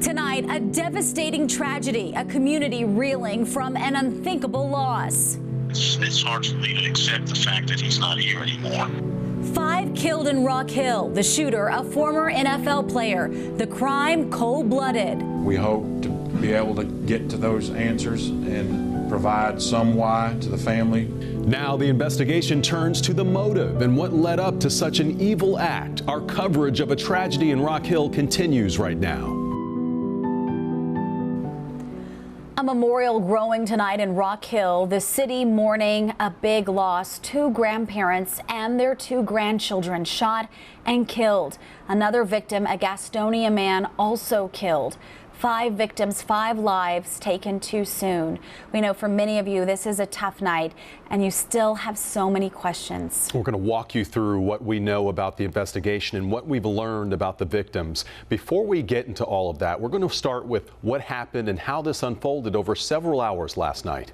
Tonight, a devastating tragedy, a community reeling from an unthinkable loss. It's hard for me to accept the fact that he's not here anymore. 5 killed in Rock Hill. The shooter, a former NFL player. The crime, cold-blooded. We hope to be able to get to those answers and provide some why to the family. Now the investigation turns to the motive and what led up to such an evil act. Our coverage of a tragedy in Rock Hill continues right now. A memorial growing tonight in Rock Hill. The city mourning a big loss. 2 grandparents and their 2 grandchildren shot and killed. Another victim, a Gastonia man, also killed. 5 victims, 5 lives taken too soon. We know for many of you this is a tough night and you still have so many questions. We're going to walk you through what we know about the investigation and what we've learned about the victims. Before we get into all of that, we're going to start with what happened and how this unfolded over several hours last night.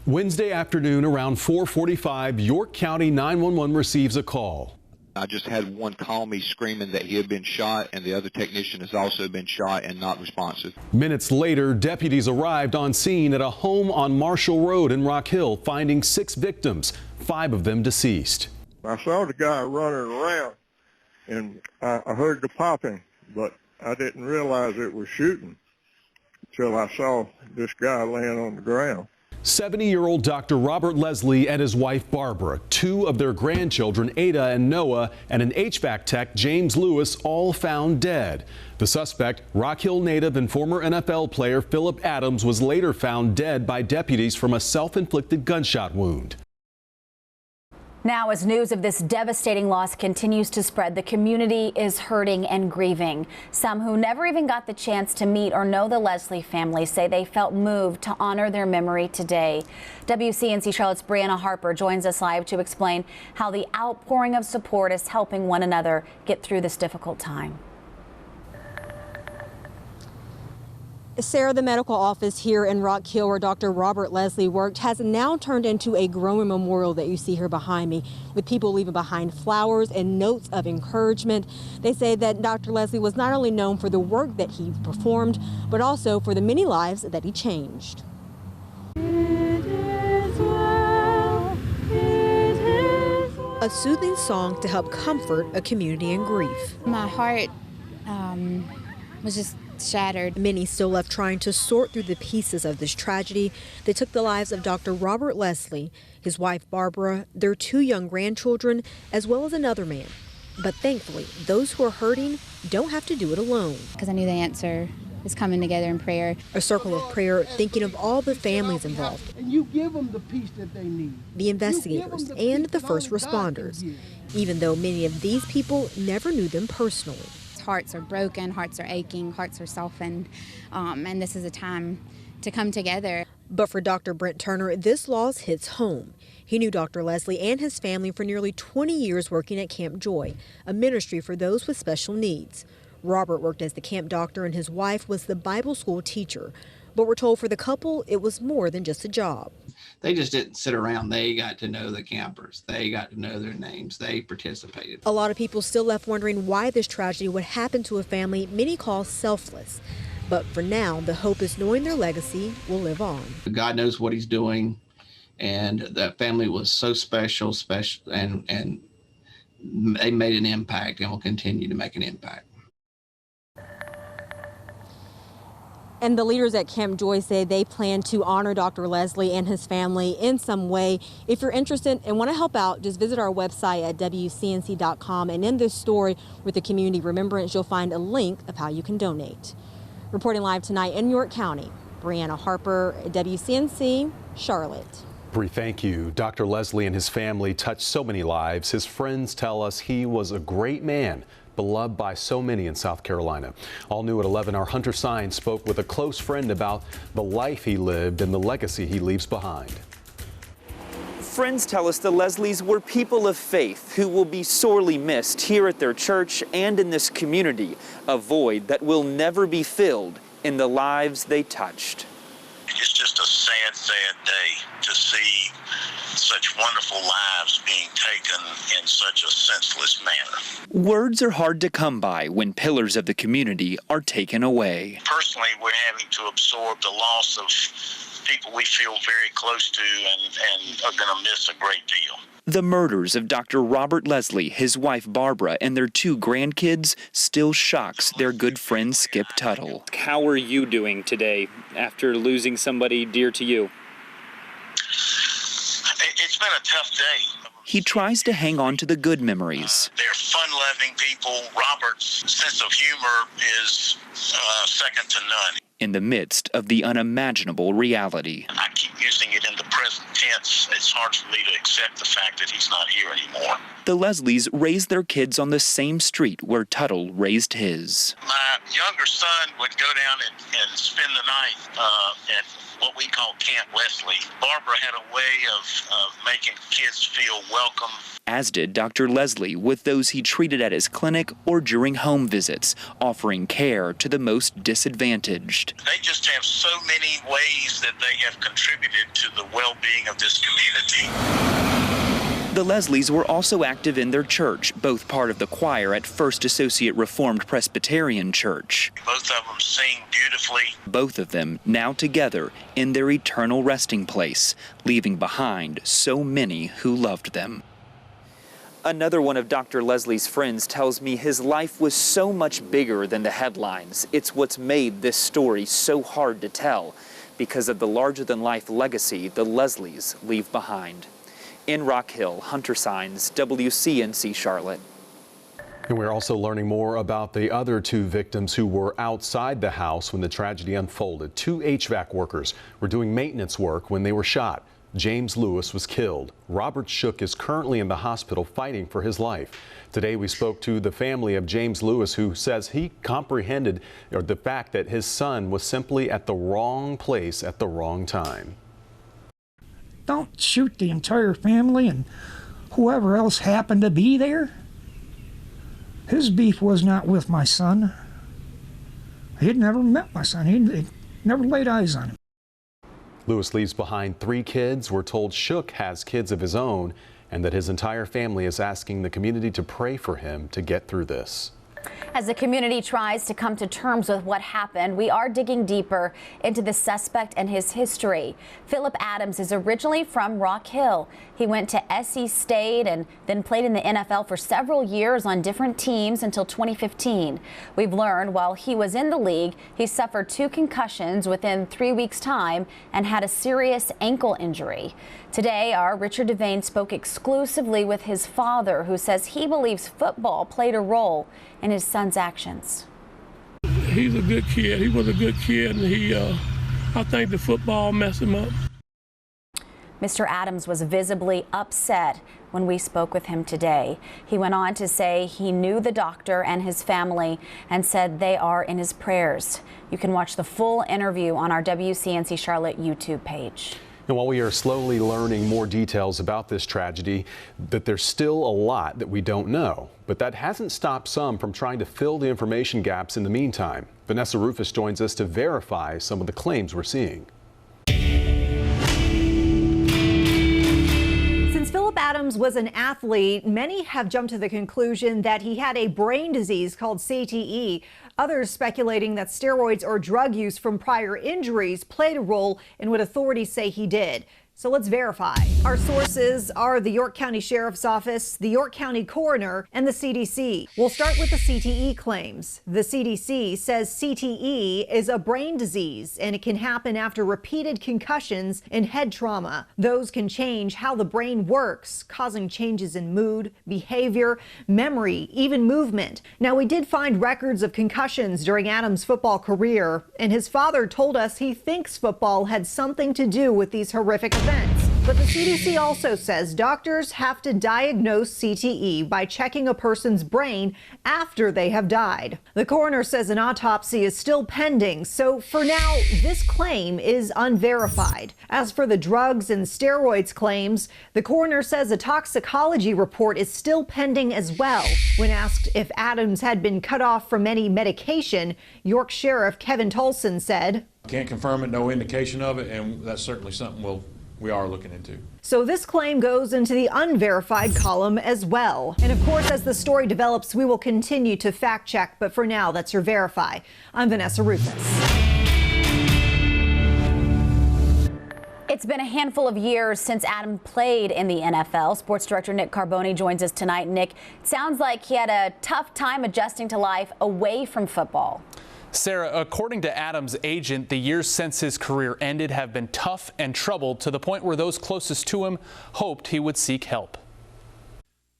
Wednesday afternoon around 4:45, York County 911 receives a call. I just had one call me screaming that he had been shot, and the other technician has also been shot and not responsive. Minutes later, deputies arrived on scene at a home on Marshall Road in Rock Hill, finding 6 victims, 5 of them deceased. I saw the guy running around, and I heard the popping, but I didn't realize it was shooting until I saw this guy laying on the ground. 70-year-old Dr. Robert Leslie and his wife Barbara, 2 of their grandchildren, Ada and Noah, and an HVAC tech, James Lewis, all found dead. The suspect, Rock Hill native and former NFL player Philip Adams, was later found dead by deputies from a self-inflicted gunshot wound. Now, as news of this devastating loss continues to spread, the community is hurting and grieving. Some who never even got the chance to meet or know the Leslie family say they felt moved to honor their memory today. WCNC Charlotte's Brianna Harper joins us live to explain how the outpouring of support is helping one another get through this difficult time. Sarah, the medical office here in Rock Hill where Dr. Robert Leslie worked has now turned into a growing memorial that you see here behind me, with people leaving behind flowers and notes of encouragement. They say that Dr. Leslie was not only known for the work that he performed, but also for the many lives that he changed. A soothing song to help comfort a community in grief. My heart was just shattered. Many still left trying to sort through the pieces of this tragedy that took the lives of Dr. Robert Leslie, his wife Barbara, their 2 young grandchildren, as well as another man. But thankfully, those who are hurting don't have to do it alone. Because I knew the answer is coming together in prayer. A circle of prayer thinking of all the families involved. And you give them the peace that they need. The investigators and the first responders, even though many of these people never knew them personally. Hearts are broken, hearts are aching, hearts are softened, and this is a time to come together. But for Dr. Brent Turner, this loss hits home. He knew Dr. Leslie and his family for nearly 20 years working at Camp Joy, a ministry for those with special needs. Robert worked as the camp doctor and his wife was the Bible school teacher. But we're told for the couple, it was more than just a job. They just didn't sit around. They got to know the campers. They got to know their names. They participated. A lot of people still left wondering why this tragedy would happen to a family many call selfless. But for now, the hope is knowing their legacy will live on. God knows what he's doing, and that family was so special, and they made an impact and will continue to make an impact. And the leaders at Camp Joy say they plan to honor Dr. Leslie and his family in some way. If you're interested and want to help out, just visit our website at WCNC.com. And in this story with the community remembrance, you'll find a link of how you can donate. Reporting live tonight in York County, Brianna Harper, WCNC, Charlotte. Bree, thank you. Dr. Leslie and his family touched so many lives. His friends tell us he was a great man, beloved by so many in South Carolina. All new at 11, our Hunter Sines spoke with a close friend about the life he lived and the legacy he leaves behind. Friends tell us the Leslies were people of faith who will be sorely missed here at their church and in this community, a void that will never be filled in the lives they touched. It's just a sad, sad day to see so such wonderful lives being taken in such a senseless manner. Words are hard to come by when pillars of the community are taken away. Personally, we're having to absorb the loss of people we feel very close to and are going to miss a great deal. The murders of Dr. Robert Leslie, his wife Barbara, and their 2 grandkids still shocks their good friend Skip Tuttle. How are you doing today after losing somebody dear to you? It's been a tough day. He tries to hang on to the good memories. They're fun-loving people. Robert's sense of humor is second to none. In the midst of the unimaginable reality. I keep using it in the present tense. It's hard for me to accept the fact that he's not here anymore. The Leslies raised their kids on the same street where Tuttle raised his. My younger son would go down and spend the night at what we call Camp Wesley. Barbara had a way of making kids feel welcome. As did Dr. Leslie with those he treated at his clinic or during home visits, offering care to the most disadvantaged. They just have so many ways that they have contributed to the well-being of this community. The Leslies were also active in their church, both part of the choir at First Associate Reformed Presbyterian Church. Both of them sing beautifully. Both of them now together in their eternal resting place, leaving behind so many who loved them. Another one of Dr. Leslie's friends tells me his life was so much bigger than the headlines. It's what's made this story so hard to tell because of the larger-than-life legacy the Leslies leave behind. In Rock Hill, Hunter Signs, WCNC Charlotte. And we're also learning more about the other 2 victims who were outside the house when the tragedy unfolded. 2 HVAC workers were doing maintenance work when they were shot. James Lewis was killed. Robert Shook is currently in the hospital fighting for his life. Today we spoke to the family of James Lewis, who says he comprehended the fact that his son was simply at the wrong place at the wrong time. Don't shoot the entire family and whoever else happened to be there. His beef was not with my son. He had never met my son. He never laid eyes on him. Lewis leaves behind 3 kids. We're told Shook has kids of his own and that his entire family is asking the community to pray for him to get through this. As the community tries to come to terms with what happened, we are digging deeper into the suspect and his history. Philip Adams is originally from Rock Hill. He went to SC State and then played in the NFL for several years on different teams until 2015. We've learned while he was in the league, he suffered 2 concussions within 3 weeks' time and had a serious ankle injury. Today, our Richard Devane spoke exclusively with his father, who says he believes football played a role in his son's actions. He's a good kid. He was a good kid, and I think the football messed him up. Mr. Adams was visibly upset when we spoke with him today. He went on to say he knew the doctor and his family and said they are in his prayers. You can watch the full interview on our WCNC Charlotte YouTube page. And while we are slowly learning more details about this tragedy, that there's still a lot that we don't know. But that hasn't stopped some from trying to fill the information gaps in the meantime. Vanessa Rufus joins us to verify some of the claims we're seeing. Since Philip Adams was an athlete, many have jumped to the conclusion that he had a brain disease called CTE. Others speculating that steroids or drug use from prior injuries played a role in what authorities say he did. So let's verify. Our sources are the York County Sheriff's Office, the York County Coroner, and the CDC. We'll start with the CTE claims. The CDC says CTE is a brain disease and it can happen after repeated concussions and head trauma. Those can change how the brain works, causing changes in mood, behavior, memory, even movement. Now, we did find records of concussions during Adams' football career, and his father told us he thinks football had something to do with these horrific events. But the CDC also says doctors have to diagnose CTE by checking a person's brain after they have died. The coroner says an autopsy is still pending, so for now, this claim is unverified. As for the drugs and steroids claims, the coroner says a toxicology report is still pending as well. When asked if Adams had been cut off from any medication, York Sheriff Kevin Tolson said, Can't confirm it, no indication of it, and that's certainly something we are looking into. So this claim goes into the unverified column as well. And of course, as the story develops, we will continue to fact check. But for now, that's your Verify. I'm Vanessa Rufus. It's been a handful of years since Adam played in the NFL. Sports director Nick Carboni joins us tonight. Nick, it sounds like he had a tough time adjusting to life away from football. Sarah, according to Adam's agent, the years since his career ended have been tough and troubled to the point where those closest to him hoped he would seek help.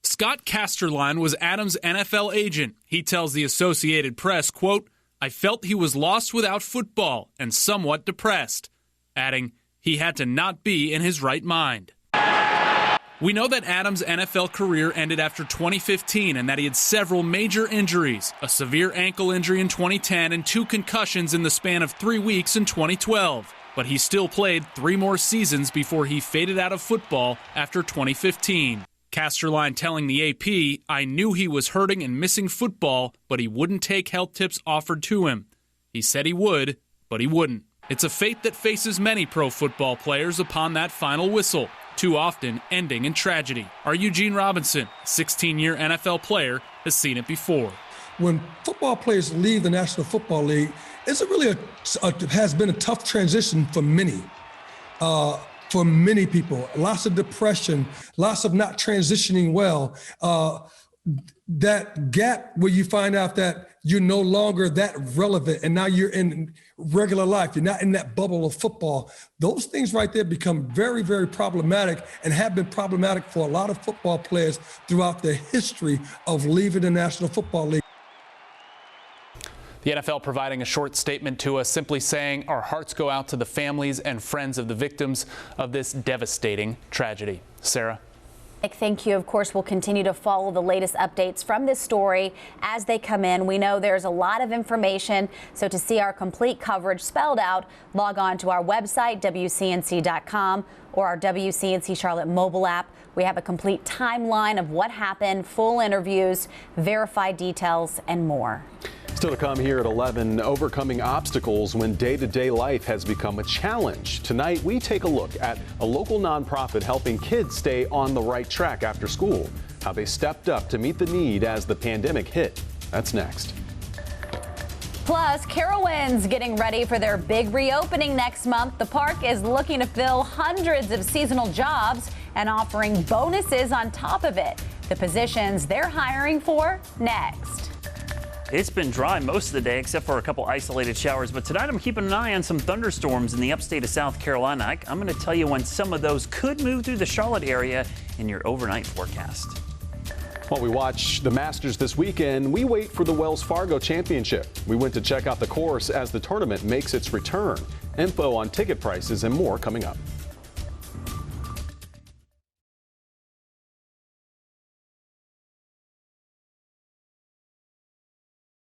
Scott Casterline was Adam's NFL agent. He tells the Associated Press, quote, "I felt he was lost without football and somewhat depressed," adding, "He had to not be in his right mind." We know that Adam's NFL career ended after 2015 and that he had several major injuries, a severe ankle injury in 2010 and 2 concussions in the span of 3 weeks in 2012. But he still played 3 more seasons before he faded out of football after 2015. Casterline telling the AP, "I knew he was hurting and missing football, but he wouldn't take health tips offered to him. He said he would, but he wouldn't." It's a fate that faces many pro football players upon that final whistle, too often ending in tragedy. Our Eugene Robinson, 16-year NFL player, has seen it before. When football players leave the National Football League, it's has been a tough transition for many. For many people, lots of depression, lots of not transitioning well. That gap where you find out that you're no longer that relevant and now you're in regular life, you're not in that bubble of football. Those things right there become very, very problematic and have been problematic for a lot of football players throughout the history of leaving the National Football League. The NFL providing a short statement to us, simply saying our hearts go out to the families and friends of the victims of this devastating tragedy. Sarah? Thank you. Of course, we'll continue to follow the latest updates from this story as they come in. We know there's a lot of information, so to see our complete coverage spelled out, log on to our website, WCNC.com, or our WCNC Charlotte mobile app. We have a complete timeline of what happened, full interviews, verified details, and more. Still to come here at 11, overcoming obstacles when day-to-day life has become a challenge. Tonight, we take a look at a local nonprofit helping kids stay on the right track after school, how they stepped up to meet the need as the pandemic hit. That's next. Plus, Carowinds getting ready for their big reopening next month. The park is looking to fill hundreds of seasonal jobs and offering bonuses on top of it. The positions they're hiring for next. It's been dry most of the day except for a couple isolated showers, but tonight I'm keeping an eye on some thunderstorms in the upstate of South Carolina. I'm going to tell you when some of those could move through the Charlotte area in your overnight forecast. While we watch the Masters this weekend, we wait for the Wells Fargo Championship. We went to check out the course as the tournament makes its return. Info on ticket prices and more coming up.